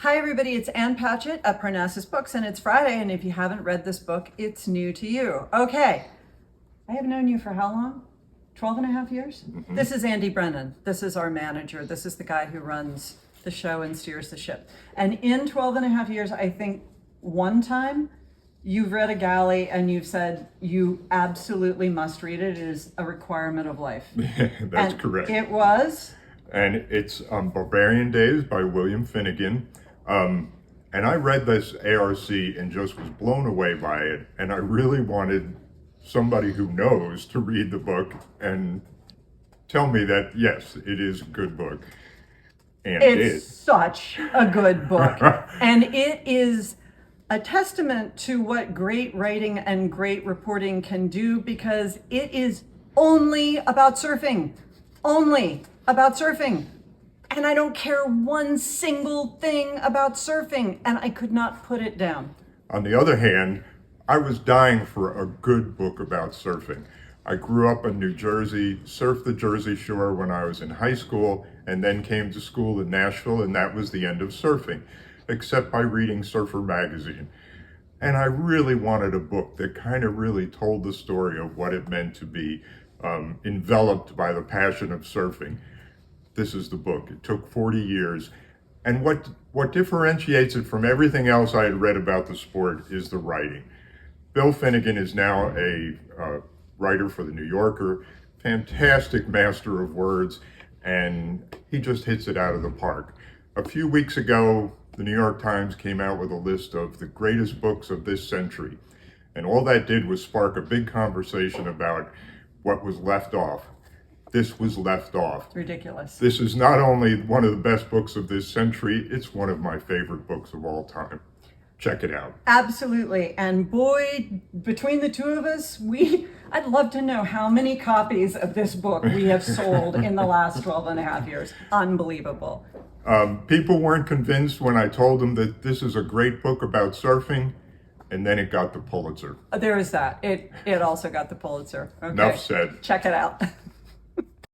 Hi everybody, it's Ann Patchett at Parnassus Books, and it's Friday, and if you haven't read this book, it's new to you. Okay, I have known you for how long? 12 and a half years? Mm-hmm. This is Andy Brennan. This is our manager. This is the guy who runs the show and steers the ship. And in 12 and a half years, I think one time you've read a galley and you've said you absolutely must read it. It is a requirement of life. That's correct. It was? And it's Barbarian Days by William Finnegan. And I read this ARC and just was blown away by it. And I really wanted somebody who knows to read the book and tell me that, yes, it is a good book. And it's such a good book. And it is a testament to what great writing and great reporting can do, because it is only about surfing. Only about surfing. And I don't care one single thing about surfing, and I could not put it down. On the other hand, I was dying for a good book about surfing. I grew up in New Jersey, surfed the Jersey Shore when I was in high school, and then came to school in Nashville, and that was the end of surfing, except by reading Surfer magazine. And I really wanted a book that kind of really told the story of what it meant to be enveloped by the passion of surfing. This is the book. It took 40 years. And what differentiates it from everything else I had read about the sport is the writing. Bill Finnegan is now a writer for the New Yorker, fantastic master of words, and he just hits it out of the park. A few weeks ago, the New York Times came out with a list of the greatest books of this century. And all that did was spark a big conversation about what was left off. This was left off. Ridiculous. This is not only one of the best books of this century, it's one of my favorite books of all time. Check it out. Absolutely. And boy, between the two of us, I'd love to know how many copies of this book we have sold in the last 12 and a half years. Unbelievable. People weren't convinced when I told them that this is a great book about surfing, and then it got the Pulitzer. There is that. It also got the Pulitzer. Okay. Enough said. Check it out.